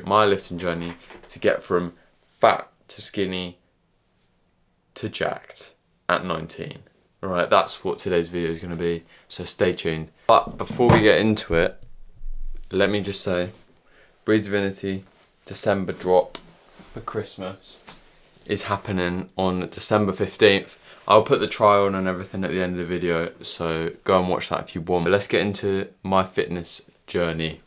my lifting journey to get from fat to skinny to jacked at 19. Alright, that's what today's video is going to be, so stay tuned. But before we get into it, let me just say, Breathedivinity December drop for Christmas is happening on December 15th. I'll put the trial on and everything at the end of the video, so go and watch that if you want. But let's get into my fitness journey.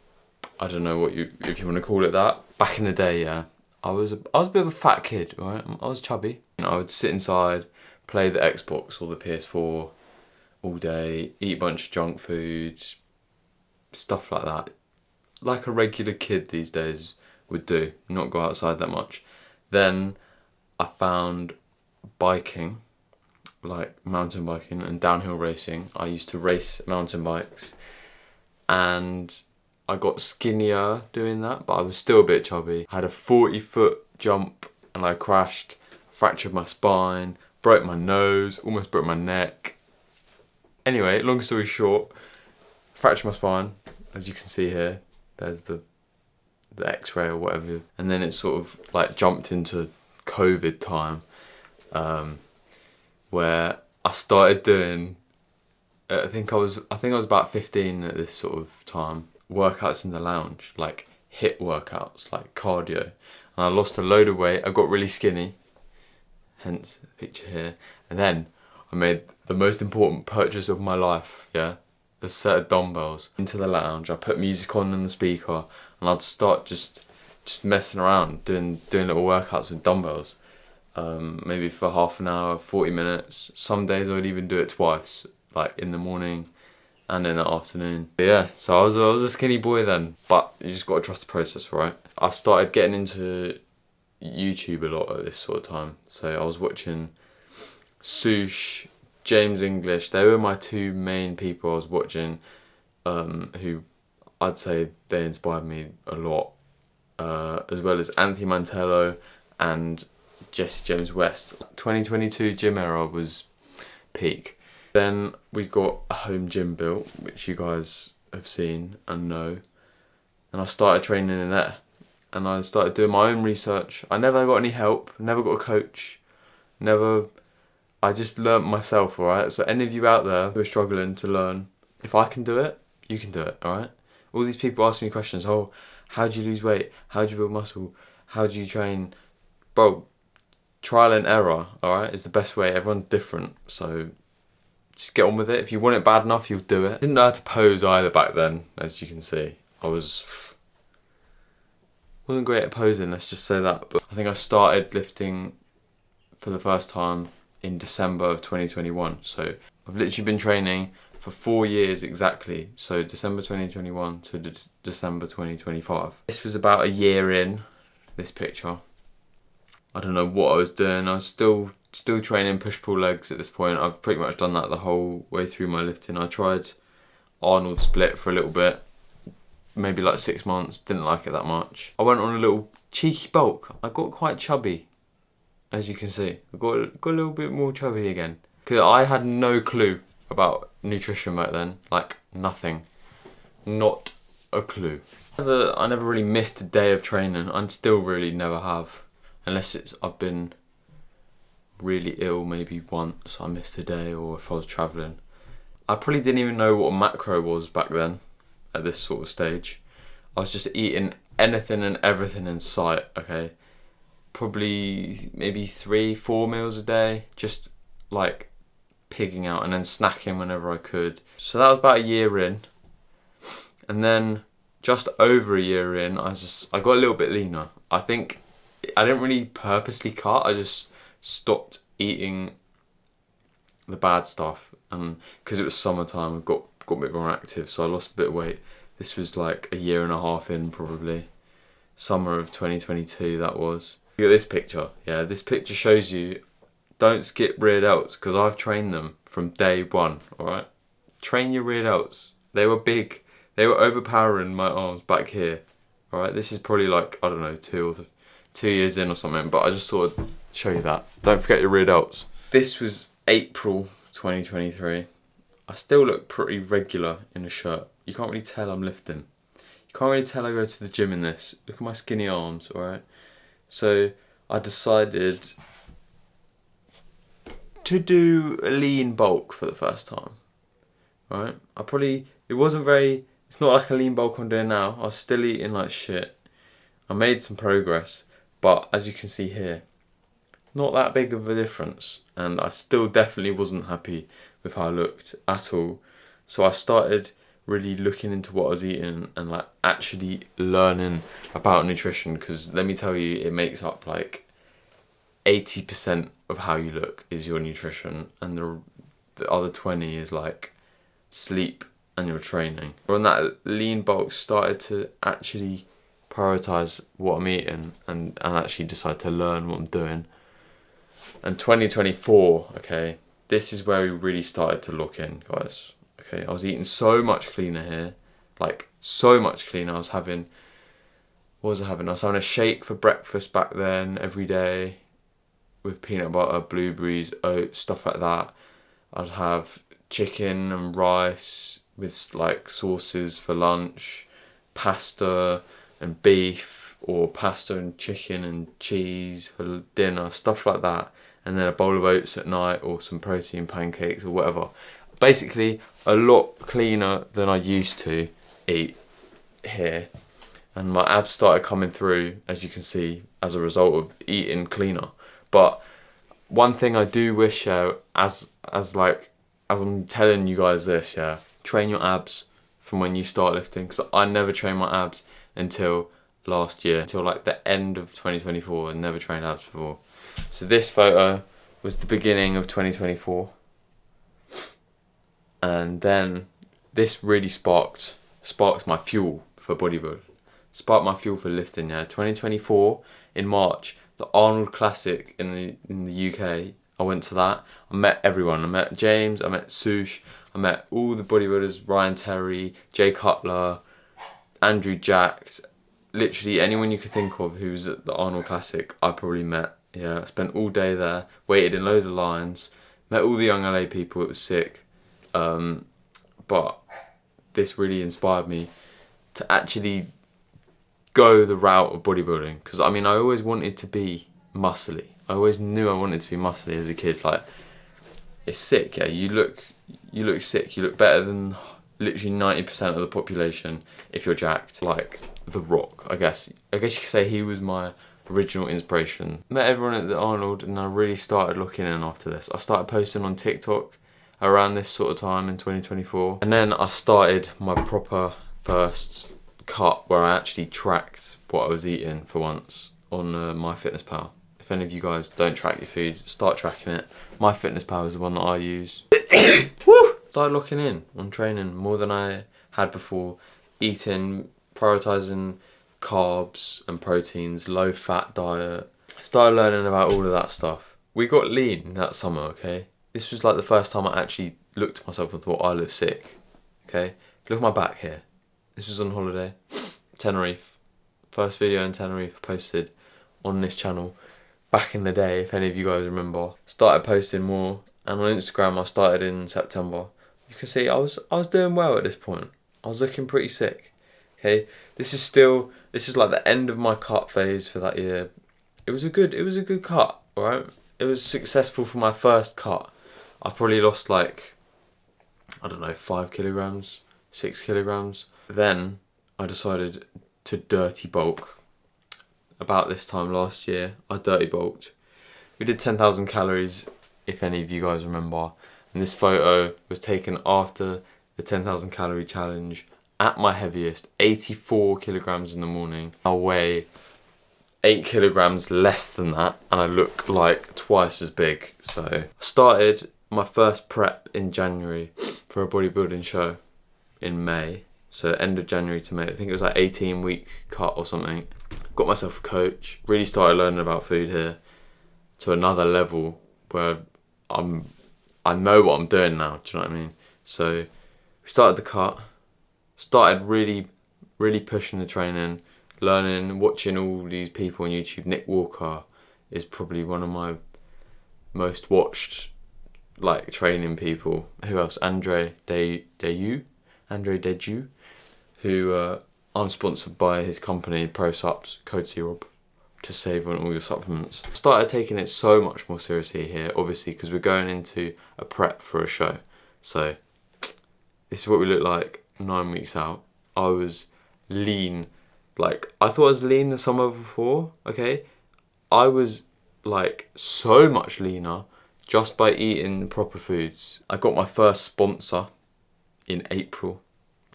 I don't know if you want to call it that. Back in the day, yeah, I was a bit of a fat kid, right? I was chubby. I would sit inside, play the Xbox or the PS4 all day, eat a bunch of junk foods, stuff like that. Like a regular kid these days would do, not go outside that much. Then I found biking, like mountain biking and downhill racing. I used to race mountain bikes and I got skinnier doing that, but I was still a bit chubby. I had a 40-foot jump and I crashed, fractured my spine, broke my nose, almost broke my neck. Anyway, long story short, fractured my spine, as you can see here. There's the x-ray or whatever. And then it sort of like jumped into COVID time, where I started doing, I think I was about 15 at this sort of time, workouts in the lounge, like HIIT workouts, like cardio. And I lost a load of weight, I got really skinny, hence the picture here. And then I made the most important purchase of my life, yeah, a set of dumbbells. Into the lounge, I put music on the speaker, and I'd start just messing around, doing little workouts with dumbbells. Maybe for half an hour, 40 minutes. Some days I would even do it twice, like in the morning and in the afternoon. But yeah, so I was a skinny boy then, but you just got to trust the process, right? I started getting into YouTube a lot at this sort of time. So I was watching Sush, James English. They were my two main people I was watching, who I'd say they inspired me a lot, as well as Anthony Mantello and Jesse James West. 2022 gym era was peak. Then we got a home gym built, which you guys have seen and know, and I started training in there. And I started doing my own research. I never got any help, never got a coach, I just learnt myself, alright? So any of you out there who are struggling to learn, if I can do it, you can do it, alright? All these people ask me questions, oh, how do you lose weight? How do you build muscle? How do you train? Bro, trial and error, alright, is the best way. Everyone's different, so just get on with it. If you want it bad enough, you'll do it. I didn't know how to pose either back then, as you can see. I wasn't great at posing, let's just say that. But I think I started lifting for the first time in December of 2021. So I've literally been training for 4 years exactly. So December 2021 to December 2025. This was about a year in, this picture. I don't know what I was doing. I was still training push-pull legs at this point. I've pretty much done that the whole way through my lifting. I tried Arnold split for a little bit, maybe like 6 months, didn't like it that much. I went on a little cheeky bulk. I got quite chubby, as you can see. I got a little bit more chubby again. Because I had no clue about nutrition back then, like nothing. Not a clue. I never really missed a day of training, and still really never have. Unless I've been really ill, maybe once I missed a day, or if I was travelling. I probably didn't even know what a macro was back then. At this sort of stage, I was just eating anything and everything in sight, okay? Probably maybe 3-4 meals a day, just like pigging out, and then snacking whenever I could. So that was about a year in, and then just over a year in, I got a little bit leaner. I think I didn't really purposely cut, I just stopped eating the bad stuff, and because it was summertime, I got a bit more active, so I lost a bit of weight. This was like a year and a half in, probably. Summer of 2022, that was. Look at this picture. Yeah, this picture shows you, don't skip rear delts, because I've trained them from day one, alright? Train your rear delts. They were big. They were overpowering my arms back here. Alright, this is probably like, I don't know, 2 years in or something, but I just thought I'd show you that. Don't forget your rear delts. This was April 2023. I still look pretty regular in a shirt. You can't really tell I'm lifting. You Can't really tell I go to the gym in this. Look at my skinny arms, alright? So I decided to do a lean bulk for the first time, right? It's not like a lean bulk I'm doing now. I was still eating like shit. I made some progress, but as you can see here, not that big of a difference. And I still definitely wasn't happy with how I looked at all. So I started really looking into what I was eating and like actually learning about nutrition, because let me tell you, it makes up like 80% of how you look is your nutrition, and the other 20 is like sleep and your training. When that lean bulk started to actually prioritize what I'm eating and actually decide to learn what I'm doing. And 2024, okay, this is where we really started to look in, guys. Okay, I was eating so much cleaner here, like so much cleaner. What was I having? I was having a shake for breakfast back then every day with peanut butter, blueberries, oats, stuff like that. I'd have chicken and rice with like sauces for lunch, pasta and beef, or pasta and chicken and cheese for dinner, stuff like that. And then a bowl of oats at night, or some protein pancakes or whatever. Basically, a lot cleaner than I used to eat here. And my abs started coming through, as you can see, as a result of eating cleaner. But one thing I do wish, as I'm telling you guys this, train your abs from when you start lifting. Because I never trained my abs until last year, until like the end of 2024. I never trained abs before. So this photo was the beginning of 2024. And then this really sparked my fuel for bodybuilding. Sparked my fuel for lifting, 2024 in March, the Arnold Classic in the UK. I went to that. I met everyone. I met James, I met Sush, I met all the bodybuilders, Ryan Terry, Jay Cutler, Andrew Jacks, literally anyone you could think of who was at the Arnold Classic, I probably met. Yeah, I spent all day there, waited in loads of lines, met all the young LA people. It was sick. But this really inspired me to actually go the route of bodybuilding, because I mean, I always wanted to be muscly. I always knew I wanted to be muscly as a kid. Like, it's sick, you look sick. You look better than literally 90% of the population if you're jacked. Like The Rock, I guess you could say he was my original inspiration. Met everyone at the Arnold, and I really started looking in after this. I started posting on TikTok around this sort of time in 2024, and then I started my proper first cut where I actually tracked what I was eating for once on MyFitnessPal. If any of you guys don't track your food, start tracking it. MyFitnessPal is the one that I use. Woo! Started looking in on training more than I had before, eating, prioritising carbs and proteins, low fat diet. Started learning about all of that stuff. We got lean that summer, okay? This was like the first time I actually looked at myself and thought, I look sick, okay? Look at my back here. This was on holiday, Tenerife. First video in Tenerife posted on this channel back in the day, if any of you guys remember. Started posting more, and on Instagram I started in September. You can see I was doing well at this point. I was looking pretty sick. Okay, this is like the end of my cut phase for that year. It was a good cut, alright? It was successful for my first cut. I probably lost like, I don't know, 5 kilograms, 6 kilograms. Then I decided to dirty bulk. About this time last year, I dirty bulked. We did 10,000 calories, if any of you guys remember. And this photo was taken after the 10,000 calorie challenge at my heaviest, 84 kilograms in the morning. I weigh 8 kilograms less than that, and I look like twice as big. So I started my first prep in January for a bodybuilding show in May. So end of January to May. I think it was like 18-week cut or something. Got myself a coach. Really started learning about food here to another level where I know what I'm doing now. Do you know what I mean? So we started the cut. Started really pushing the training, learning, watching all these people on YouTube. Nick Walker is probably one of my most watched like training people. Who else? Andre Deju, who I'm sponsored by his company, ProSupps, code CROB, to save on all your supplements. I started taking it so much more seriously here, obviously, because we're going into a prep for a show. So this is what we look like 9 weeks out. I was lean. Like, I thought I was lean the summer before, okay? I was like so much leaner just by eating proper foods. I got my first sponsor in April,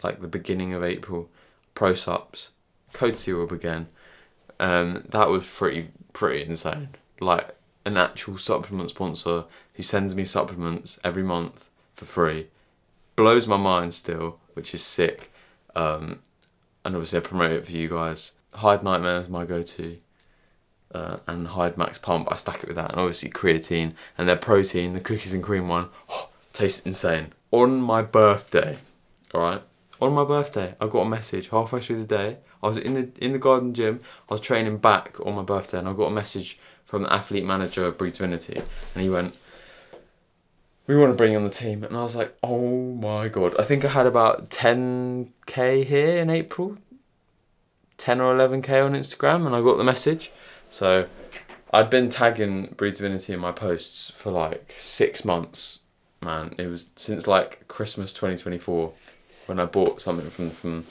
like the beginning of April. ProSupps, code CROB again. That was pretty insane. Like an actual supplement sponsor who sends me supplements every month for free. Blows my mind still, which is sick. And obviously I promote it for you guys. Hide Nightmare is my go-to. And Hide Max Pump, I stack it with that. And obviously creatine and their protein, the cookies and cream one, tastes insane. On my birthday, alright? On my birthday, I got a message halfway through the day. I was in the garden gym. I was training back on my birthday, and I got a message from the athlete manager of Breathedivinity, and he went, "We want to bring you on the team." And I was like, "Oh my god!" I think I had about 10k here in April, 10 or 11k on Instagram, and I got the message. So I'd been tagging Breathedivinity in my posts for like 6 months, man. It was since like Christmas 2024. When I bought something from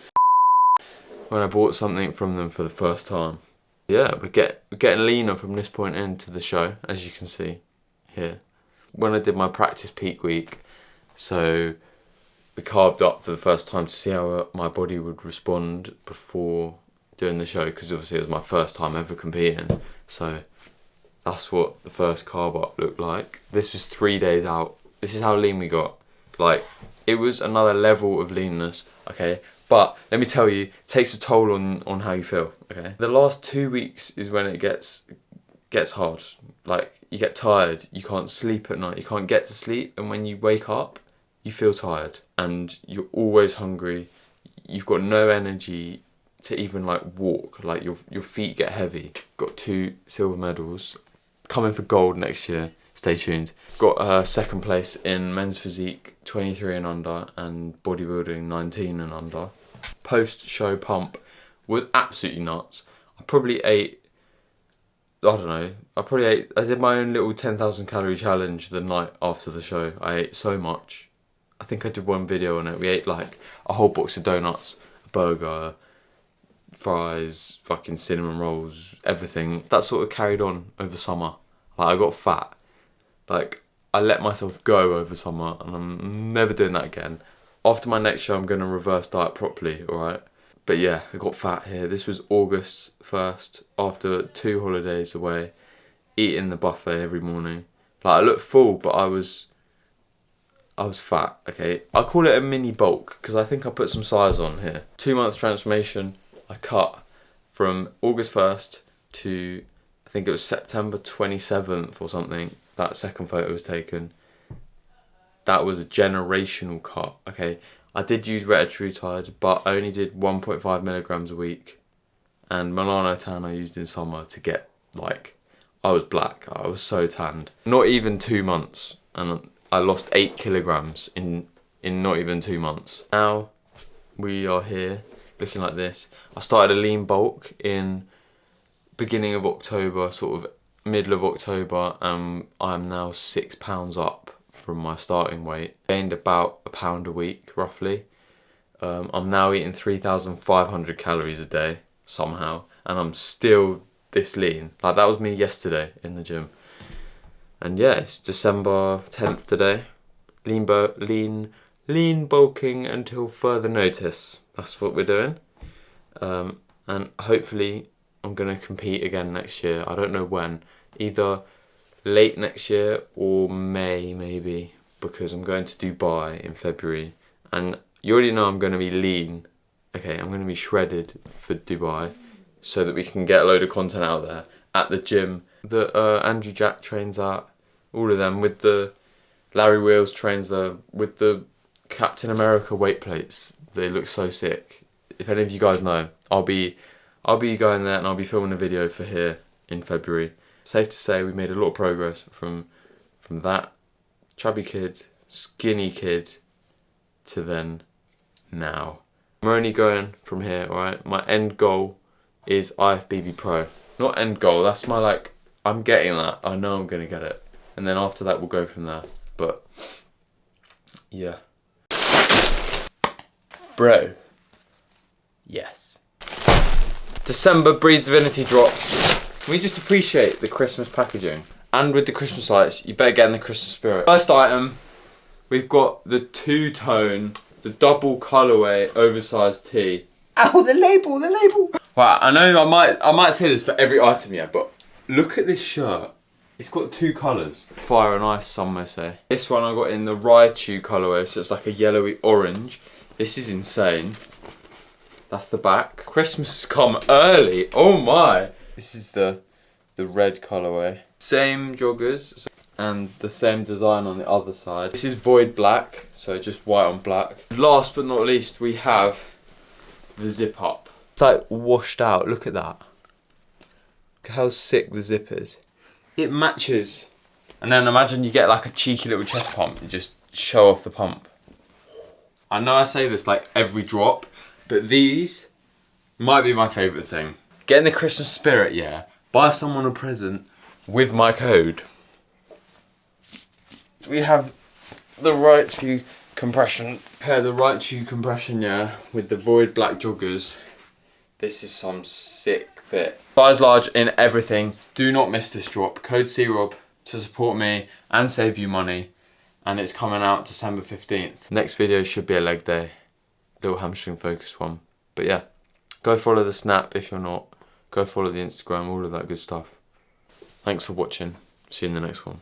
them for the first time. Yeah, we're getting leaner from this point into the show, as you can see here. When I did my practice peak week, so we carved up for the first time to see how my body would respond before doing the show, because obviously it was my first time ever competing. So that's what the first carb up looked like. This was 3 days out. This is how lean we got. Like, it was another level of leanness, okay? But let me tell you, it takes a toll on how you feel, okay? The last 2 weeks is when it gets hard. Like, you get tired, you can't sleep at night, you can't get to sleep, and when you wake up, you feel tired, and you're always hungry, you've got no energy to even like walk, like your feet get heavy. Got 2 silver medals, coming for gold next year. Stay tuned. Got second place in men's physique 23 and under and bodybuilding 19 and under. Post-show pump was absolutely nuts. I probably ate, I did my own little 10,000 calorie challenge the night after the show. I ate so much. I think I did one video on it. We ate like a whole box of donuts, a burger, fries, fucking cinnamon rolls, everything. That sort of carried on over summer. Like, I got fat. Like, I let myself go over summer, and I'm never doing that again. After my next show, I'm going to reverse diet properly, alright? But yeah, I got fat here. This was August 1st, after 2 holidays away, eating the buffet every morning. Like, I looked full, but I was fat, okay? I call it a mini bulk, because I think I put some size on here. 2 month transformation, I cut from August 1st to, I think it was September 27th or something. That second photo was taken. That was a generational cut, okay? I did use retatrutide, but I only did 1.5 milligrams a week. And Milano tan I used in summer to get, like, I was black. I was so tanned. Not even 2 months. And I lost 8 kilograms in not even 2 months. Now we are here looking like this. I started a lean bulk in beginning of October, sort of middle of October, and I'm now 6 pounds up from my starting weight. Gained about a pound a week, roughly. I'm now eating 3,500 calories a day, somehow, and I'm still this lean. Like, that was me yesterday in the gym. And yeah, it's December 10th today. Lean bulking until further notice. That's what we're doing. And hopefully I'm going to compete again next year. I don't know when. Either late next year or May, maybe, because I'm going to Dubai in February. And you already know I'm going to be lean. Okay, I'm going to be shredded for Dubai so that we can get a load of content out there at the gym that Andrew Jack trains at. All of them, with the Larry Wheels trains there, with the Captain America weight plates. They look so sick. If any of you guys know, I'll be going there, and I'll be filming a video for here in February. Safe to say we made a lot of progress from that chubby kid, skinny kid, to then now. I'm only going from here, alright? My end goal is IFBB Pro. Not end goal, that's my like, I'm getting that. I know I'm gonna get it. And then after that we'll go from there. But, yeah. Bro. Yes. December Breathedivinity drop. Can we just appreciate the Christmas packaging? And with the Christmas lights, you better get in the Christmas spirit. First item, we've got the two-tone, the double colourway oversized tee. Ow, the label, the label! Wow, I know I might say this for every item, yeah, but look at this shirt. It's got two colours. Fire and ice, some may say. This one I got in the Raichu colourway, so it's like a yellowy orange. This is insane. That's the back. Christmas has come early, oh my! This is the red colourway. Same joggers and the same design on the other side. This is void black, so just white on black. Last but not least, we have the zip up. It's like washed out, look at that. Look how sick the zip is. It matches. And then imagine you get like a cheeky little chest pump and just show off the pump. I know I say this like every drop, but these might be my favourite thing. Get in the Christmas spirit, yeah. Buy someone a present with my code. We have the Raichu compression. Pair the Raichu compression, yeah, with the void black joggers. This is some sick fit. Size large in everything. Do not miss this drop. Code CROB to support me and save you money. And it's coming out December 15th. Next video should be a leg day. Little hamstring focused one. But yeah, go follow the Snap if you're not. Go follow the Instagram, all of that good stuff. Thanks for watching. See you in the next one.